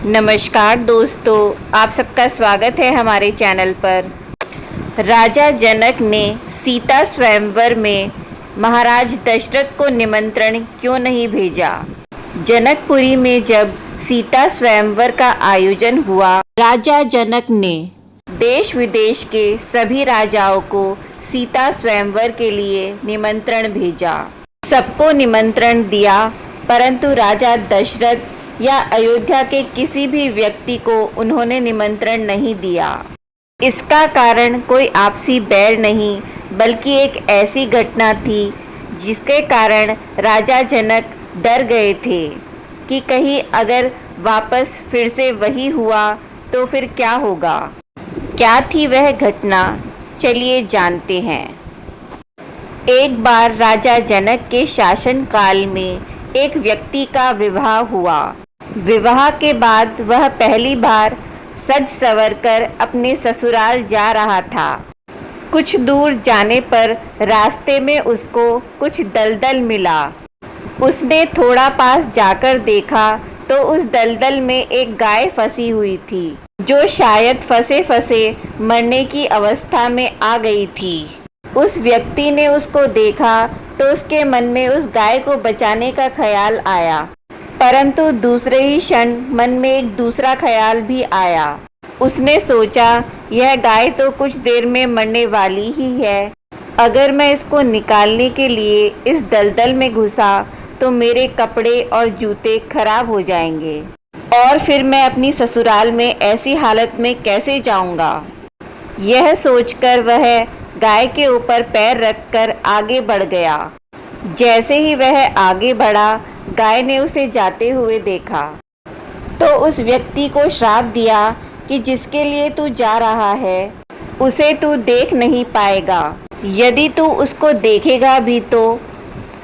नमस्कार दोस्तों, आप सबका स्वागत है हमारे चैनल पर। राजा जनक ने सीता स्वयंवर में महाराज दशरथ को निमंत्रण क्यों नहीं भेजा? जनकपुरी में जब सीता स्वयंवर का आयोजन हुआ, राजा जनक ने देश विदेश के सभी राजाओं को सीता स्वयंवर के लिए निमंत्रण भेजा। सबको निमंत्रण दिया, परंतु राजा दशरथ या अयोध्या के किसी भी व्यक्ति को उन्होंने निमंत्रण नहीं दिया। इसका कारण कोई आपसी बैर नहीं, बल्कि एक ऐसी घटना थी जिसके कारण राजा जनक डर गए थे कि कहीं अगर वापस फिर से वही हुआ तो फिर क्या होगा। क्या थी वह घटना, चलिए जानते हैं। एक बार राजा जनक के शासन काल में एक व्यक्ति का विवाह हुआ। विवाह के बाद वह पहली बार सज संवर कर अपने ससुराल जा रहा था। कुछ दूर जाने पर रास्ते में उसको कुछ दलदल मिला। उसने थोड़ा पास जाकर देखा तो उस दलदल में एक गाय फंसी हुई थी, जो शायद फंसे फंसे मरने की अवस्था में आ गई थी। उस व्यक्ति ने उसको देखा तो उसके मन में उस गाय को बचाने का ख्याल आया, परंतु दूसरे ही क्षण मन में एक दूसरा ख्याल भी आया। उसने सोचा, यह गाय तो कुछ देर में मरने वाली ही है। अगर मैं इसको निकालने के लिए इस दलदल में घुसा तो मेरे कपड़े और जूते खराब हो जाएंगे और फिर मैं अपनी ससुराल में ऐसी हालत में कैसे जाऊंगा। यह सोचकर वह गाय के ऊपर पैर रखकर आगे बढ़ गया। जैसे ही वह आगे बढ़ा, गाय ने उसे जाते हुए देखा तो उस व्यक्ति को श्राप दिया कि जिसके लिए तू जा रहा है उसे तू देख नहीं पाएगा। यदि तू उसको देखेगा भी तो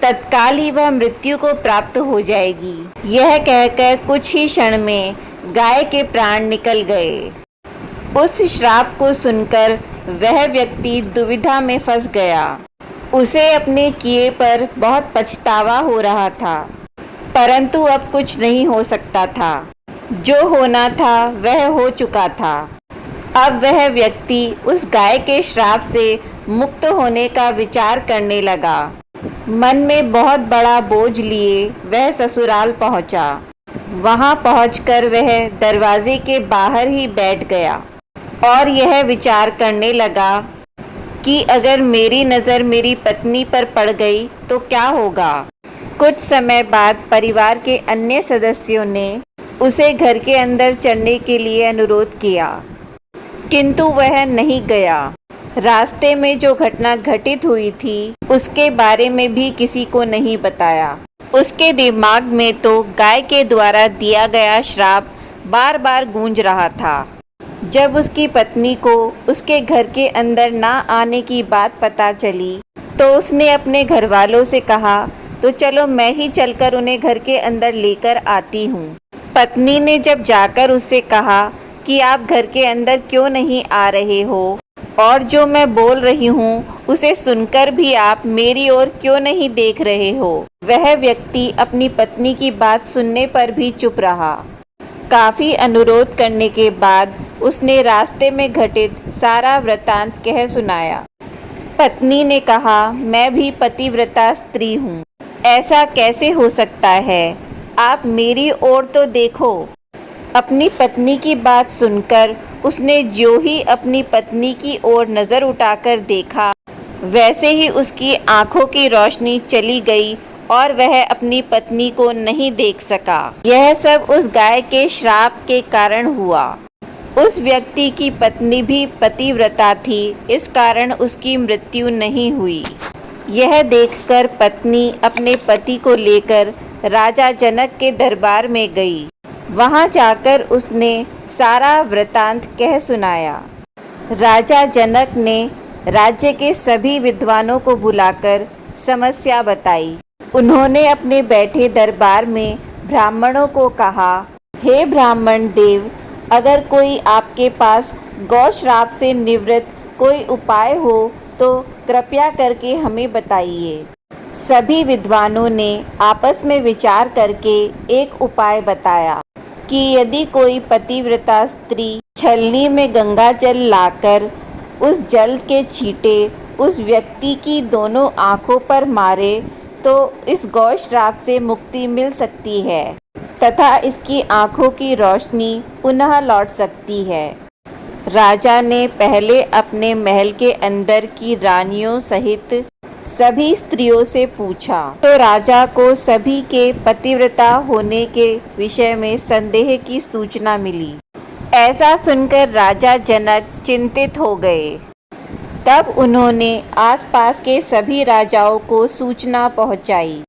तत्काल ही वह मृत्यु को प्राप्त हो जाएगी। यह कहकर कुछ ही क्षण में गाय के प्राण निकल गए। उस श्राप को सुनकर वह व्यक्ति दुविधा में फंस गया। उसे अपने किए पर बहुत पछतावा हो रहा था, परंतु अब कुछ नहीं हो सकता था। जो होना था वह हो चुका था। अब वह व्यक्ति उस गाय के श्राप से मुक्त होने का विचार करने लगा। मन में बहुत बड़ा बोझ लिए वह ससुराल पहुंचा। वहां पहुंचकर वह दरवाजे के बाहर ही बैठ गया और यह विचार करने लगा कि अगर मेरी नज़र मेरी पत्नी पर पड़ गई तो क्या होगा। कुछ समय बाद परिवार के अन्य सदस्यों ने उसे घर के अंदर चलने के लिए अनुरोध किया, किंतु वह नहीं गया। रास्ते में जो घटना घटित हुई थी उसके बारे में भी किसी को नहीं बताया। उसके दिमाग में तो गाय के द्वारा दिया गया श्राप बार बार गूंज रहा था। जब उसकी पत्नी को उसके घर के अंदर ना आने की बात पता चली तो उसने अपने घर वालों से कहा, तो चलो मैं ही चलकर उन्हें घर के अंदर लेकर आती हूँ। पत्नी ने जब जाकर उससे कहा कि आप घर के अंदर क्यों नहीं आ रहे हो और जो मैं बोल रही हूँ उसे सुनकर भी आप मेरी ओर क्यों नहीं देख रहे हो, वह व्यक्ति अपनी पत्नी की बात सुनने पर भी चुप रहा। काफ़ी अनुरोध करने के बाद उसने रास्ते में घटित सारा वृतांत कह सुनाया। पत्नी ने कहा, मैं भी पतिव्रता स्त्री हूँ, ऐसा कैसे हो सकता है? आप मेरी ओर तो देखो। अपनी पत्नी की बात सुनकर उसने जो ही अपनी पत्नी की ओर नज़र उठाकर देखा, वैसे ही उसकी आंखों की रोशनी चली गई और वह अपनी पत्नी को नहीं देख सका। यह सब उस गाय के श्राप के कारण हुआ। उस व्यक्ति की पत्नी भी पतिव्रता थी, इस कारण उसकी मृत्यु नहीं हुई। यह देखकर पत्नी अपने पति को लेकर राजा जनक के दरबार में गई। वहां जाकर उसने सारा वृतांत कह सुनाया। राजा जनक ने राज्य के सभी विद्वानों को बुलाकर समस्या बताई। उन्होंने अपने बैठे दरबार में ब्राह्मणों को कहा, हे ब्राह्मण देव, अगर कोई आपके पास गौ श्राप से निवृत्त कोई उपाय हो तो कृपया करके हमें बताइए। सभी विद्वानों ने आपस में विचार करके एक उपाय बताया। कि यदि कोई पतिव्रता स्त्री छलनी में गंगा जल लाकर उस जल के छींटे उस व्यक्ति की दोनों आँखों पर मारे तो इस गौ श्राप से मुक्ति मिल सकती है तथा इसकी आँखों की रोशनी पुनः लौट सकती है। राजा ने पहले अपने महल के अंदर की रानियों सहित सभी स्त्रियों से पूछा तो राजा को सभी के पतिव्रता होने के विषय में संदेह की सूचना मिली। ऐसा सुनकर राजा जनक चिंतित हो गए। तब उन्होंने आसपास के सभी राजाओं को सूचना पहुंचाई।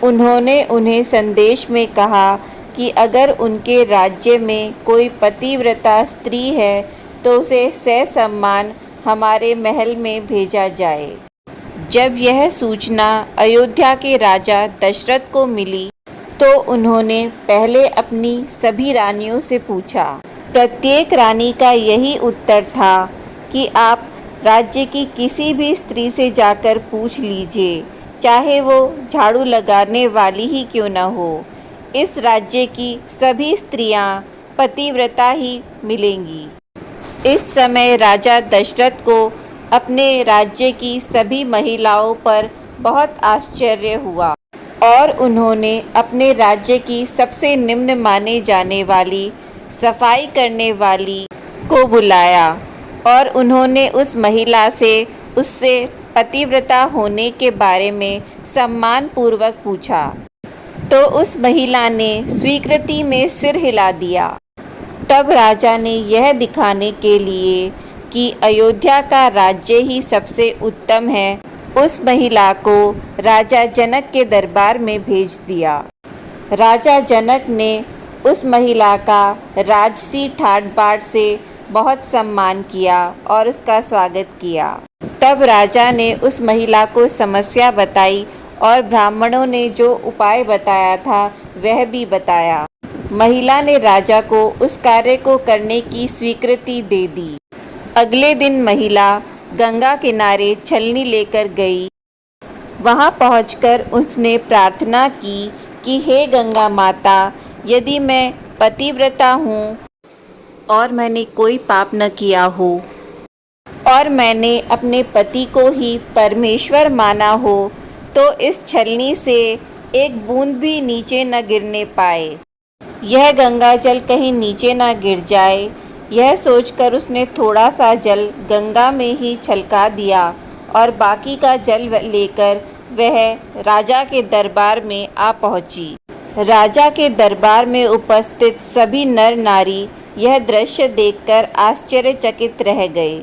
उन्होंने उन्हें संदेश में कहा कि अगर उनके राज्य में कोई पतिव्रता स्त्री है तो उसे ससम्मान हमारे महल में भेजा जाए। जब यह सूचना अयोध्या के राजा दशरथ को मिली तो उन्होंने पहले अपनी सभी रानियों से पूछा। प्रत्येक रानी का यही उत्तर था कि आप राज्य की किसी भी स्त्री से जाकर पूछ लीजिए, चाहे वो झाड़ू लगाने वाली ही क्यों न हो, इस राज्य की सभी स्त्रियां पतिव्रता ही मिलेंगी। इस समय राजा दशरथ को अपने राज्य की सभी महिलाओं पर बहुत आश्चर्य हुआ और उन्होंने अपने राज्य की सबसे निम्न माने जाने वाली सफाई करने वाली को बुलाया और उन्होंने उस महिला से उससे पतिव्रता होने के बारे में सम्मान पूर्वक पूछा तो उस महिला ने स्वीकृति में सिर हिला दिया। तब राजा ने यह दिखाने के लिए कि अयोध्या का राज्य ही सबसे उत्तम है, उस महिला को राजा जनक के दरबार में भेज दिया। राजा जनक ने उस महिला का राजसी ठाट बाट से बहुत सम्मान किया और उसका स्वागत किया। तब राजा ने उस महिला को समस्या बताई और ब्राह्मणों ने जो उपाय बताया था वह भी बताया। महिला ने राजा को उस कार्य को करने की स्वीकृति दे दी। अगले दिन महिला गंगा किनारे छलनी लेकर गई। वहां पहुंचकर उसने प्रार्थना की कि हे गंगा माता, यदि मैं पतिव्रता हूँ और मैंने कोई पाप न किया हो और मैंने अपने पति को ही परमेश्वर माना हो तो इस छलनी से एक बूंद भी नीचे न गिरने पाए, यह गंगा जल कहीं नीचे न गिर जाए। यह सोचकर उसने थोड़ा सा जल गंगा में ही छलका दिया और बाकी का जल लेकर वह राजा के दरबार में आ पहुंची। राजा के दरबार में उपस्थित सभी नर नारी यह दृश्य देखकर आश्चर्यचकित रह गए।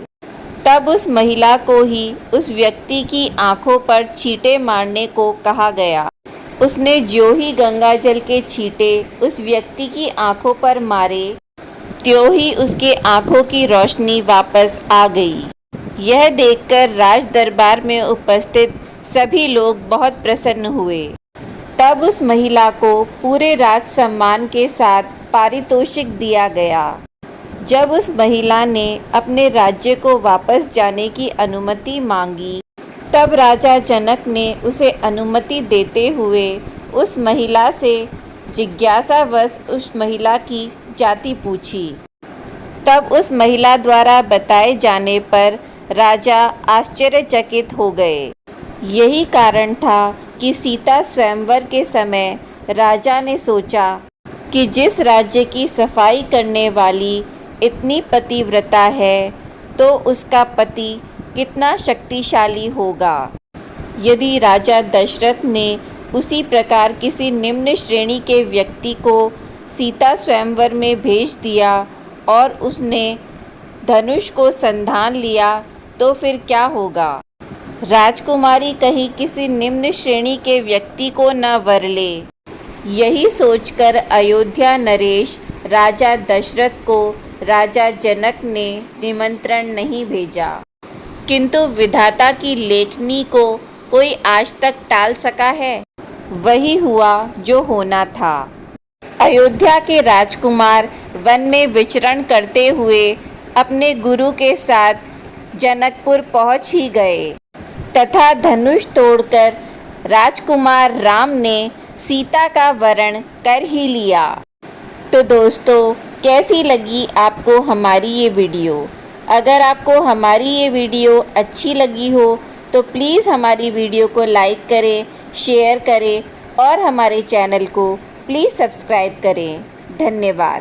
तब उस महिला को ही उस व्यक्ति की आंखों पर छींटे मारने को कहा गया। उसने जो ही गंगा जल के छींटे उस व्यक्ति की आंखों पर मारे त्यों ही उसके आंखों की रोशनी वापस आ गई। यह देखकर राज दरबार में उपस्थित सभी लोग बहुत प्रसन्न हुए। तब उस महिला को पूरे राज सम्मान के साथ पारितोषिक दिया गया। जब उस महिला ने अपने राज्य को वापस जाने की अनुमति मांगी तब राजा जनक ने उसे अनुमति देते हुए उस महिला से जिज्ञासावश उस महिला की जाति पूछी। तब उस महिला द्वारा बताए जाने पर राजा आश्चर्यचकित हो गए। यही कारण था कि सीता स्वयंवर के समय राजा ने सोचा कि जिस राज्य की सफाई करने वाली इतनी पतिव्रता है तो उसका पति कितना शक्तिशाली होगा। यदि राजा दशरथ ने उसी प्रकार किसी निम्न श्रेणी के व्यक्ति को सीता स्वयंवर में भेज दिया और उसने धनुष को संधान लिया तो फिर क्या होगा। राजकुमारी कहीं किसी निम्न श्रेणी के व्यक्ति को न वर ले। यही सोचकर अयोध्या नरेश राजा दशरथ को राजा जनक ने निमंत्रण नहीं भेजा, किंतु विधाता की लेखनी को कोई आज तक टाल सका है। वही हुआ जो होना था। अयोध्या के राजकुमार वन में विचरण करते हुए अपने गुरु के साथ जनकपुर पहुंच ही गए तथा धनुष तोड़कर राजकुमार राम ने सीता का वरण कर ही लिया। तो दोस्तों, कैसी लगी आपको हमारी ये वीडियो? अगर आपको हमारी ये वीडियो अच्छी लगी हो तो प्लीज़ हमारी वीडियो को लाइक करें, शेयर करें और हमारे चैनल को प्लीज़ सब्सक्राइब करें। धन्यवाद।